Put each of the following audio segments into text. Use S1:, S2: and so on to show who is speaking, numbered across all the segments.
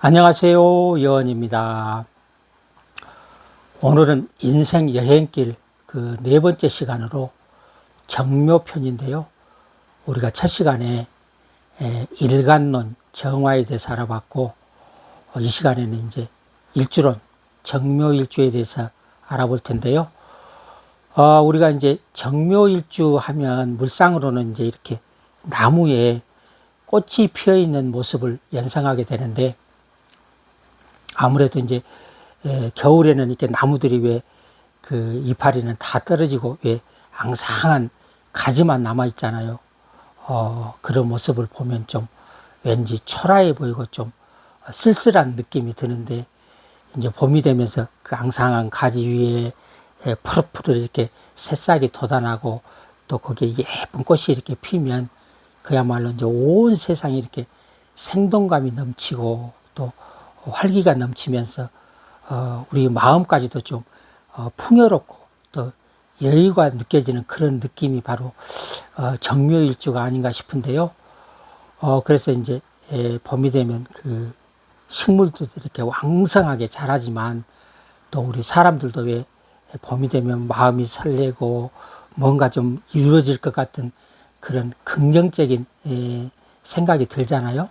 S1: 안녕하세요. 여원입니다. 오늘은 인생 여행길 그 네 번째 시간으로 정묘편인데요. 우리가 첫 시간에 일간론 정화에 대해서 알아봤고, 이 시간에는 이제 일주론 정묘일주에 대해서 알아볼 텐데요. 우리가 이제 정묘일주 하면 물상으로는 이제 이렇게 나무에 꽃이 피어 있는 모습을 연상하게 되는데, 아무래도 이제 겨울에는 이렇게 나무들이 왜 그 이파리는 다 떨어지고 왜 앙상한 가지만 남아 있잖아요. 그런 모습을 보면 좀 왠지 초라해 보이고 좀 쓸쓸한 느낌이 드는데, 이제 봄이 되면서 그 앙상한 가지 위에 푸릇푸릇 이렇게 새싹이 돋아나고 또 거기에 예쁜 꽃이 이렇게 피면 그야말로 이제 온 세상이 이렇게 생동감이 넘치고 또 활기가 넘치면서 우리 마음까지도 좀 풍요롭고 또 여유가 느껴지는 그런 느낌이 바로 정묘일주가 아닌가 싶은데요. 그래서 이제 봄이 되면 그 식물들도 이렇게 왕성하게 자라지만 또 우리 사람들도 왜 봄이 되면 마음이 설레고 뭔가 좀 이루어질 것 같은 그런 긍정적인 생각이 들잖아요.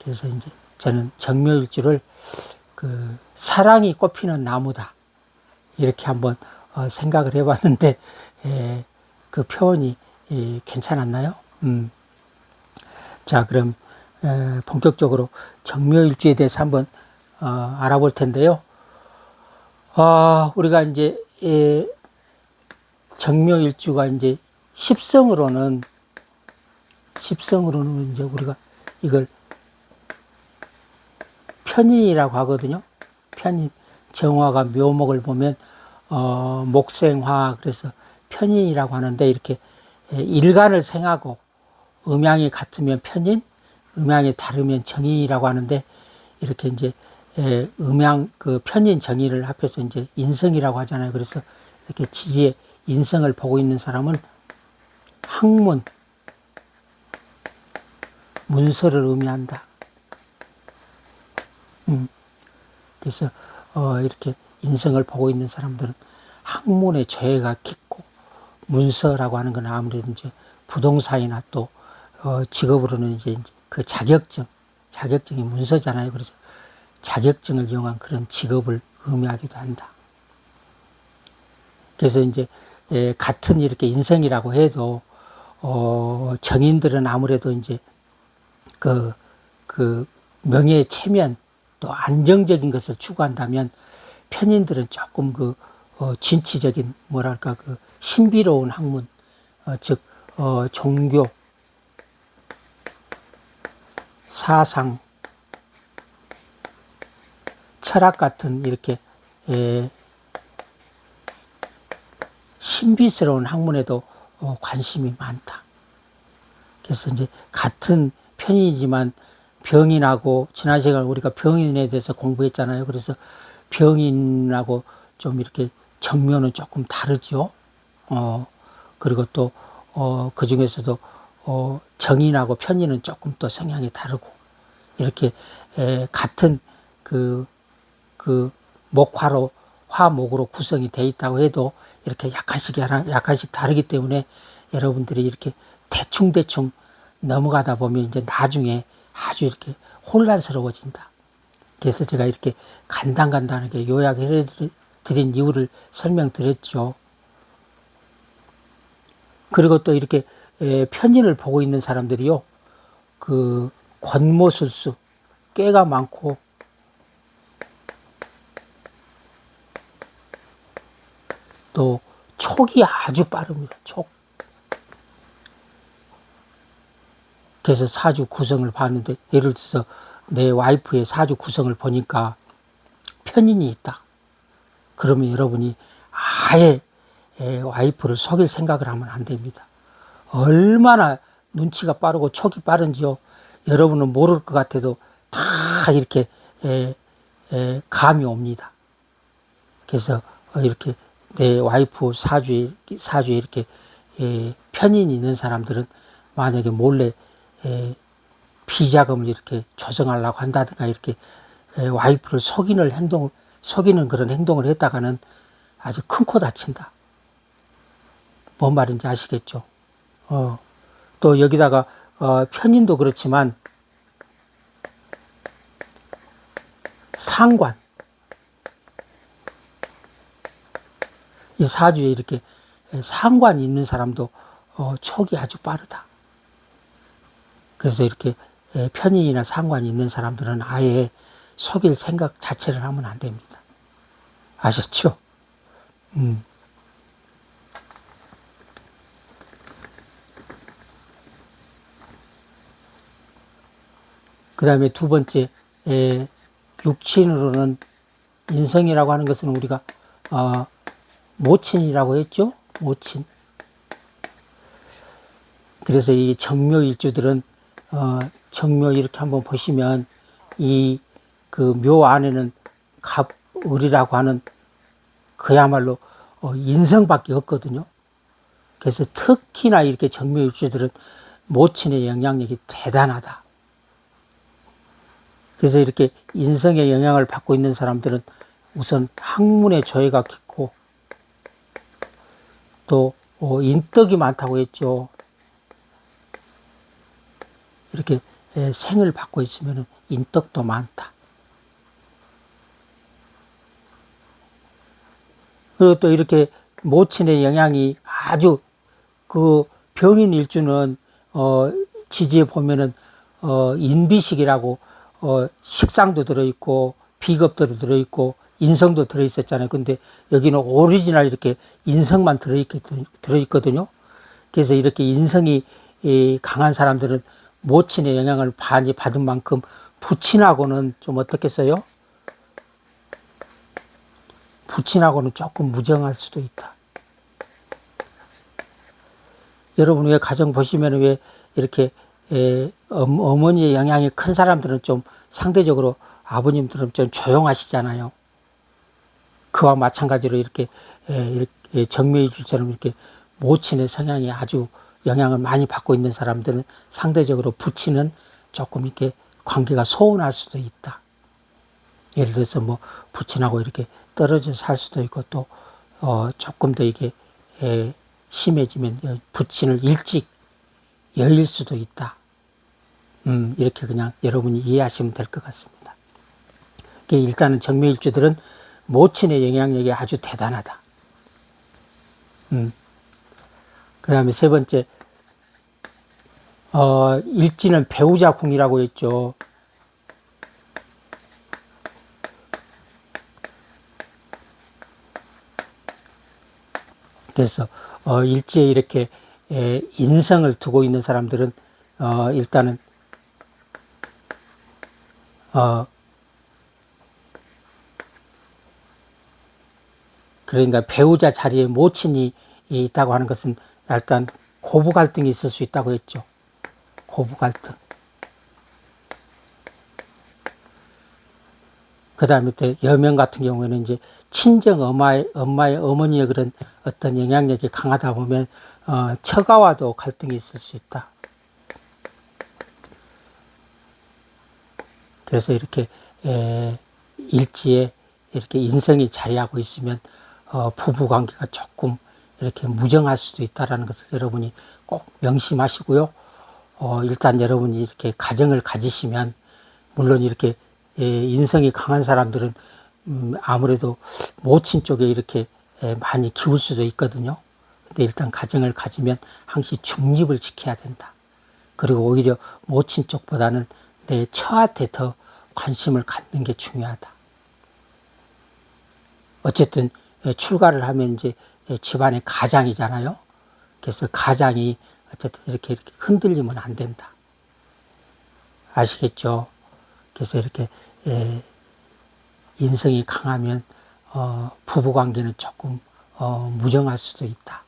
S1: 그래서 이제 저는 정묘일주를 그 사랑이 꽃피는 나무다 이렇게 한번 생각을 해봤는데 그 표현이 괜찮았나요? 자, 그럼 본격적으로 정묘일주에 대해서 한번 알아볼 텐데요. 우리가 이제 정묘일주가 이제 십성으로는 이제 우리가 이걸 편인이라고 하거든요. 편인. 정화가 묘목을 보면 목생화, 그래서 편인이라고 하는데, 이렇게 일간을 생하고 음양이 같으면 편인, 음양이 다르면 정인이라고 하는데, 이렇게 이제 음양 그 편인 정인을 합해서 이제 인성이라고 하잖아요. 그래서 이렇게 지지에 인성을 보고 있는 사람은 학문, 문서를 의미한다. 그래서 이렇게 인성을 보고 있는 사람들은 학문의 죄가 깊고, 문서라고 하는 건 아무래도 이제 부동산이나 또 직업으로는 이제 그 자격증이 문서잖아요. 그래서 자격증을 이용한 그런 직업을 의미하기도 한다. 그래서 이제 같은 이렇게 인성이라고 해도 정인들은 아무래도 이제 그 명예의 체면 또 안정적인 것을 추구한다면, 편인들은 조금 그 진취적인 뭐랄까 그 신비로운 학문, 즉 종교, 사상, 철학 같은 이렇게 신비스러운 학문에도 관심이 많다. 그래서 이제 같은 편이지만 병인하고, 지난 시간 우리가 병인에 대해서 공부했잖아요. 그래서 병인하고 좀 이렇게 정묘는 조금 다르죠. 그리고 또 그 중에서도 정인하고 편인은 조금 또 성향이 다르고, 이렇게 같은 그 목화로, 화목으로 구성이 돼 있다고 해도 이렇게 약간씩 다르기 때문에 여러분들이 이렇게 대충 넘어가다 보면 이제 나중에 아주 이렇게 혼란스러워진다. 그래서 제가 이렇게 간단하게 요약해 드린 이유를 설명드렸죠. 그리고 또 이렇게 편인을 보고 있는 사람들이요, 그 권모술수, 꾀가 많고 또 촉이 아주 빠릅니다. 촉. 그래서 사주 구성을 봤는데, 예를 들어서 내 와이프의 사주 구성을 보니까 편인이 있다. 그러면 여러분이 아예 와이프를 속일 생각을 하면 안 됩니다. 얼마나 눈치가 빠르고 촉이 빠른지요, 여러분은 모를 것 같아도 다 이렇게 감이 옵니다. 그래서 이렇게 내 와이프 사주에 이렇게 편인이 있는 사람들은 만약에 몰래 비자금을 이렇게 조성하려고 한다든가, 이렇게 와이프를 속이는 그런 행동을 했다가는 아주 큰 코 다친다. 뭔 말인지 아시겠죠? 또 여기다가 편인도 그렇지만 상관, 이 사주에 이렇게 상관이 있는 사람도 촉이 아주 빠르다. 그래서 이렇게 편인이나 상관이 있는 사람들은 아예 속일 생각 자체를 하면 안 됩니다. 아셨죠? 그 다음에 두 번째, 육친으로는 인성이라고 하는 것은 우리가 모친이라고 했죠? 모친. 그래서 이 정묘일주들은 정묘 이렇게 한번 보시면 이 그 묘 안에는 갑을이라고 하는 그야말로 인성밖에 없거든요. 그래서 특히나 이렇게 정묘일주들은 모친의 영향력이 대단하다. 그래서 이렇게 인성의 영향을 받고 있는 사람들은 우선 학문의 조예가 깊고 또 인덕이 많다고 했죠. 이렇게 생을 받고 있으면 인덕도 많다. 그리고 또 이렇게 모친의 영향이 아주 그 병인 일주는 지지에 보면은 인비식이라고 식상도 들어있고 비겁도 들어있고 인성도 들어있었잖아요. 근데 여기는 오리지널 이렇게 인성만 들어있거든요. 그래서 이렇게 인성이 강한 사람들은 모친의 영향을 많이 받은 만큼 부친하고는 좀 어떻겠어요? 부친하고는 조금 무정할 수도 있다. 여러분 왜 가정 보시면 왜 이렇게 어머니의 영향이 큰 사람들은 좀 상대적으로 아버님들은 좀 조용하시잖아요. 그와 마찬가지로 이렇게 정묘일주처럼 이렇게 모친의 성향이 아주 영향을 많이 받고 있는 사람들은 상대적으로 부친은 조금 이렇게 관계가 소원할 수도 있다. 예를 들어서 뭐 부친하고 이렇게 떨어져 살 수도 있고 또 조금 더 이게 심해지면 부친을 일찍 열릴 수도 있다. 이렇게 그냥 여러분이 이해하시면 될 것 같습니다. 일단은 정묘일주들은 모친의 영향력이 아주 대단하다. 그 다음에 세 번째, 일지는 배우자 궁이라고 했죠. 그래서 일지에 이렇게 인성을 두고 있는 사람들은 일단은 그러니까 배우자 자리에 모친이 있다고 하는 것은 일단 고부 갈등이 있을 수 있다고 했죠. 고부 갈등. 그 다음에 또 여명 같은 경우에는 이제 친정 엄마의 어머니의 그런 어떤 영향력이 강하다 보면 처가와도 갈등이 있을 수 있다. 그래서 이렇게 일지에 이렇게 인성이 자리하고 있으면 부부 관계가 조금 이렇게 무정할 수도 있다라는 것을 여러분이 꼭 명심하시고요. 일단 여러분이 이렇게 가정을 가지시면 물론 이렇게 인성이 강한 사람들은 아무래도 모친 쪽에 이렇게 많이 기울 수도 있거든요. 근데 일단 가정을 가지면 항시 중립을 지켜야 된다. 그리고 오히려 모친 쪽보다는 내 처한테 더 관심을 갖는 게 중요하다. 어쨌든 출가를 하면 이제 집안의 가장이잖아요. 그래서 가장이 어쨌든 이렇게 흔들리면 안 된다. 아시겠죠? 그래서 이렇게 인성이 강하면 부부관계는 조금 무정할 수도 있다.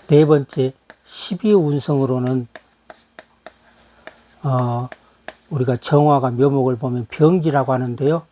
S1: 네 번째 12운성으로는 우리가 정화가 묘목을 보면 병지라고 하는데요.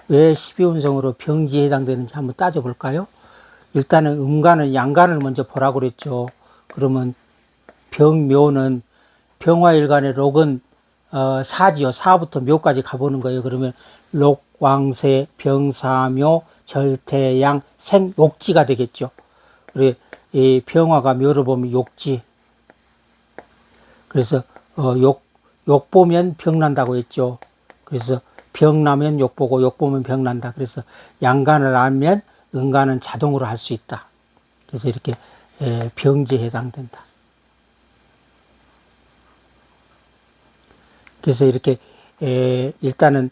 S1: 왜 12운성으로 병지에 해당되는지 한번 따져볼까요? 일단은 음간은 양간을 먼저 보라고 그랬죠. 그러면 병묘는 병화일간의 록은 사지요. 사부터 묘까지 가보는 거예요. 그러면 록, 왕세, 병사묘, 절태양, 생, 욕지가 되겠죠. 그래, 이 병화가 묘를 보면 욕지. 그래서 욕 보면 병 난다고 했죠. 그래서 병 나면 욕 보고 욕 보면 병 난다. 그래서 양간을 알면 음간은 자동으로 할 수 있다. 그래서 이렇게 병지에 해당된다. 그래서 이렇게 일단은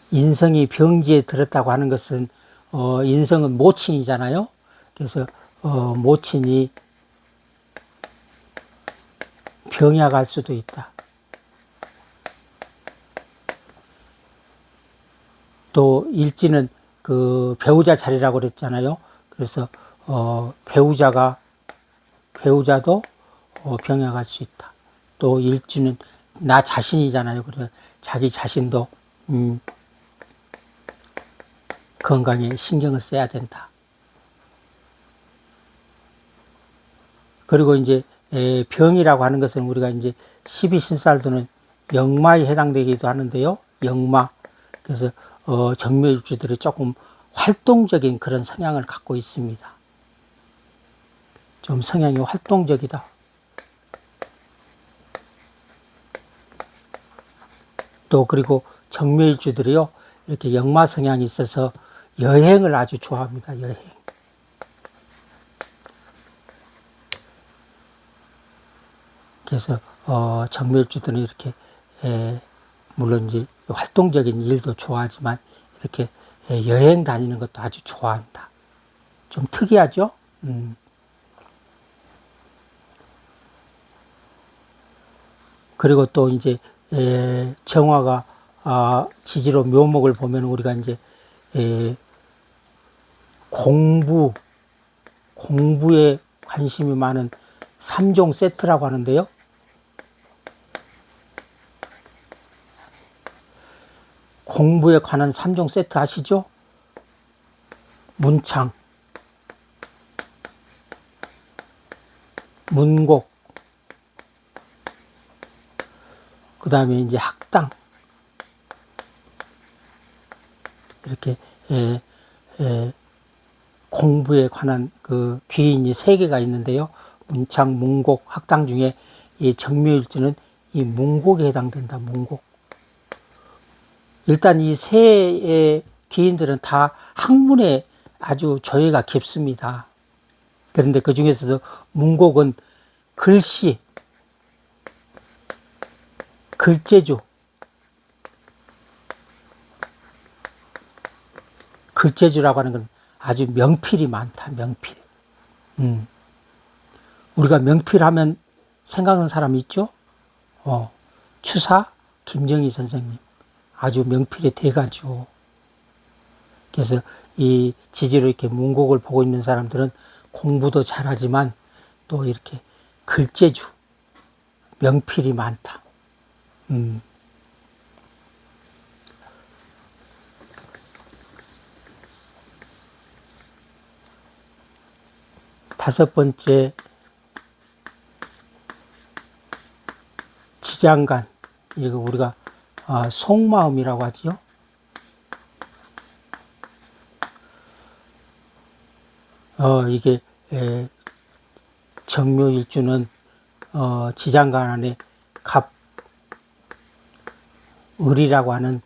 S1: 인성이 병지에 들었다고 하는 것은 인성은 모친이잖아요. 그래서 모친이 병약할 수도 있다. 또 일지는 그 배우자 자리라고 그랬잖아요. 그래서 배우자도 병약할 수 있다. 또 일지는 나 자신이잖아요. 그래서 자기 자신도 건강에 신경을 써야 된다. 그리고 이제 병이라고 하는 것은 우리가 이제 12신살도는 역마에 해당되기도 하는데요. 역마. 그래서 정묘일주들이 조금 활동적인 그런 성향을 갖고 있습니다. 좀 성향이 활동적이다. 또 그리고 정묘일주들이요. 이렇게 역마 성향이 있어서 여행을 아주 좋아합니다. 여행. 그래서 정묘일주들은 이렇게 물론 이제 활동적인 일도 좋아하지만 이렇게 여행 다니는 것도 아주 좋아한다. 좀 특이하죠? 그리고 또 이제 정화가 지지로 묘목을 보면 우리가 이제 공부에 관심이 많은 3종 세트라고 하는데요. 공부에 관한 3종 세트 아시죠? 문창, 문곡, 그 다음에 이제 학당. 이렇게 공부에 관한 그 귀인이 3개가 있는데요. 문창, 문곡, 학당 중에 이 정묘일주는 이 문곡에 해당된다. 문곡. 일단 이 3 귀인들은 다 학문에 아주 조예가 깊습니다. 그런데 그 중에서도 문곡은 글씨, 글재주, 글재주라고 하는 건 아주 명필이 많다. 명필. 우리가 명필하면 생각하는 사람이 있죠? 추사 김정희 선생님. 아주 명필의 대가죠. 그래서 이 지지로 이렇게 문곡을 보고 있는 사람들은 공부도 잘하지만 또 이렇게 글재주, 명필이 많다. 다섯 번째, 지장간. 이거 우리가 속마음이라고 하죠. 이게 정묘일주는 지장간 안에 을이라고 하는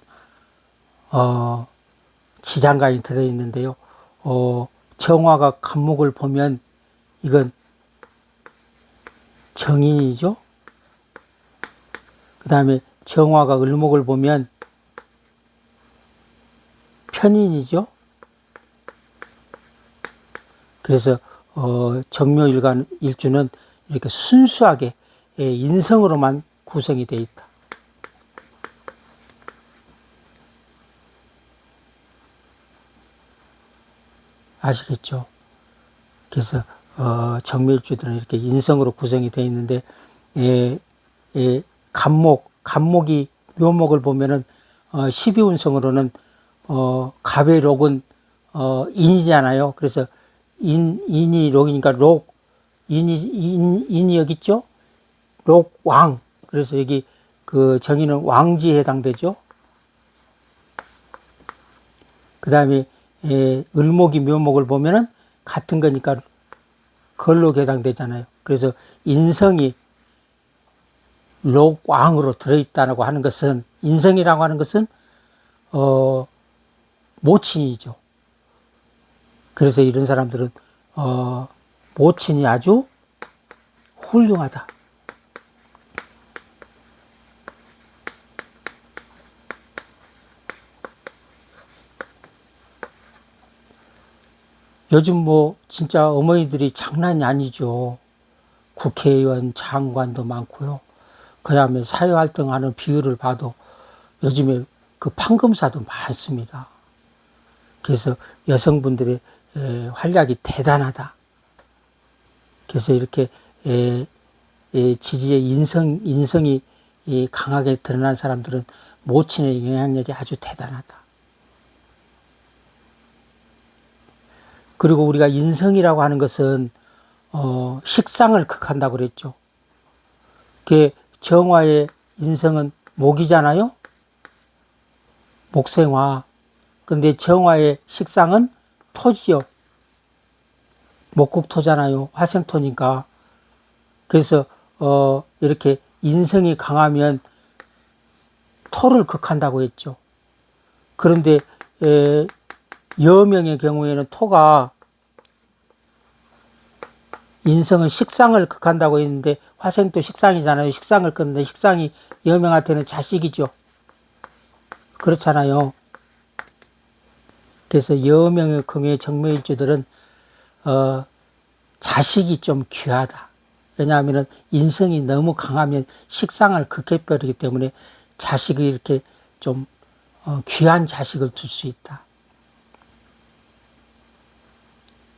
S1: 지장간이 들어있는데요. 정화가 간목을 보면 이건 정인이죠. 그 다음에 정화가 을목을 보면 편인이죠. 그래서 정묘일간 일주는 이렇게 순수하게 인성으로만 구성이 되어 있다. 아시겠죠? 그래서 정묘일주들은 이렇게 인성으로 구성이 되어 있는데 간목이 묘목을 보면은 12운성으로는 갑의 록은 인이잖아요. 그래서 인이 록이니까 인이 여기 있죠? 록왕. 그래서 여기 그 정의는 왕지에 해당되죠. 그 다음에 을목이 묘목을 보면은 같은 거니까 걸록에 해당되잖아요. 그래서 인성이 록왕으로 들어있다고 하는 것은, 인성이라고 하는 것은 모친이죠. 그래서 이런 사람들은 모친이 아주 훌륭하다. 요즘 뭐 진짜 어머니들이 장난이 아니죠. 국회의원, 장관도 많고요. 그 다음에 사회활동하는 비율을 봐도 요즘에 그 판검사도 많습니다. 그래서 여성분들의 활약이 대단하다. 그래서 이렇게 지지의 인성이 강하게 드러난 사람들은 모친의 영향력이 아주 대단하다. 그리고 우리가 인성이라고 하는 것은 식상을 극한다고 그랬죠. 그 정화의 인성은 목이잖아요. 목생화. 근데 정화의 식상은 토지요. 목국토잖아요. 화생토니까. 그래서 이렇게 인성이 강하면 토를 극한다고 했죠. 그런데 여명의 경우에는 토가 인성은 식상을 극한다고 했는데 화생토 식상이잖아요. 식상을 끊는데 식상이 여명한테는 자식이죠. 그렇잖아요. 그래서 여명의 경우에 정묘일주들은 자식이 좀 귀하다. 왜냐하면 인성이 너무 강하면 식상을 극해버리기 때문에 자식이 이렇게 좀 귀한 자식을 둘 수 있다.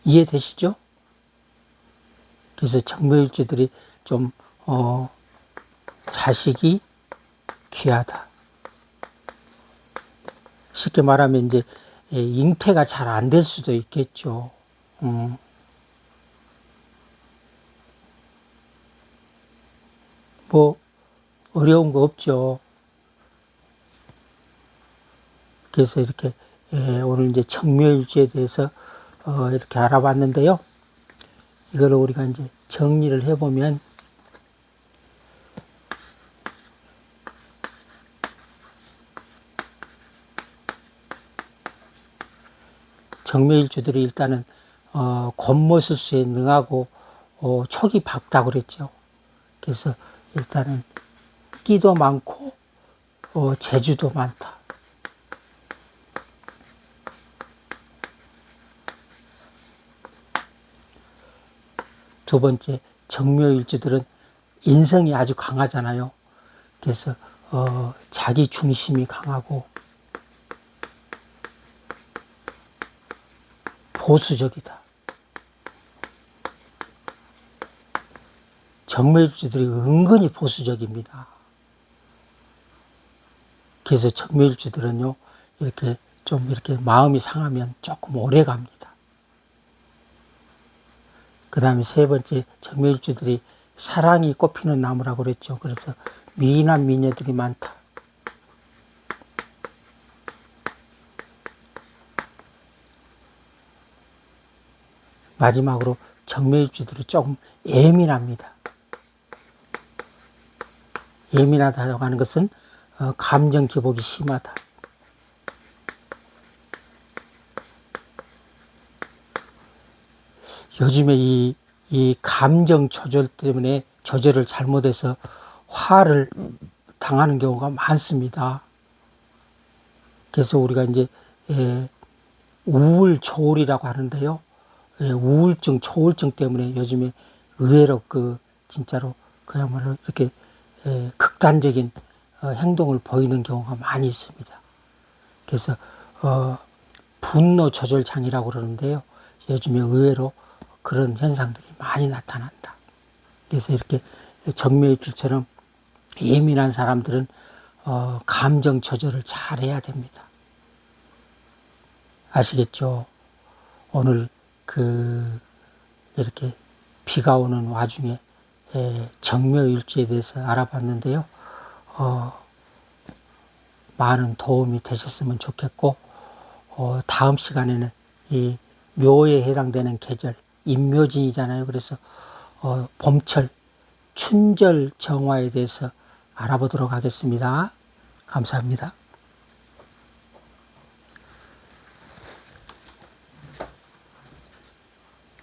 S1: 이해되시죠? 그래서 정묘일주들이 좀 자식이 귀하다. 쉽게 말하면 이제 잉태가 잘 안 될 수도 있겠죠. 뭐 어려운 거 없죠. 그래서 이렇게 오늘 이제 정묘일주에 대해서 이렇게 알아봤는데요. 이거를 우리가 이제 정리를 해보면 정묘일주들이 일단은 곤모술수에 능하고 촉이 밝다고 그랬죠. 그래서 일단은 끼도 많고 재주도 많다. 두 번째, 정묘일주들은 인성이 아주 강하잖아요. 그래서 자기 중심이 강하고 보수적이다. 정묘일주들이 은근히 보수적입니다. 그래서 정묘일주들은요, 이렇게 좀 이렇게 마음이 상하면 조금 오래 갑니다. 그 다음에 세 번째, 정묘일주들이 사랑이 꽃피는 나무라고 그랬죠. 그래서 미인한 미녀들이 많다. 마지막으로 정묘일주들이 조금 예민합니다. 예민하다고 하는 것은 감정 기복이 심하다. 요즘에 이 감정 조절 때문에 조절을 잘못해서 화를 당하는 경우가 많습니다. 그래서 우리가 이제 우울조울이라고 하는데요. 우울증, 조울증 때문에 요즘에 의외로 진짜로 그야말로 이렇게 극단적인 행동을 보이는 경우가 많이 있습니다. 그래서 분노 조절 장애라고 그러는데요. 요즘에 의외로 그런 현상들이 많이 나타난다. 그래서 이렇게 정묘일주처럼 예민한 사람들은 감정 조절을 잘 해야 됩니다. 아시겠죠? 오늘 이렇게 비가 오는 와중에 정묘일주에 대해서 알아봤는데요. 많은 도움이 되셨으면 좋겠고, 다음 시간에는 이 묘에 해당되는 계절, 임묘진이잖아요. 그래서 봄철, 춘절 정화에 대해서 알아보도록 하겠습니다. 감사합니다.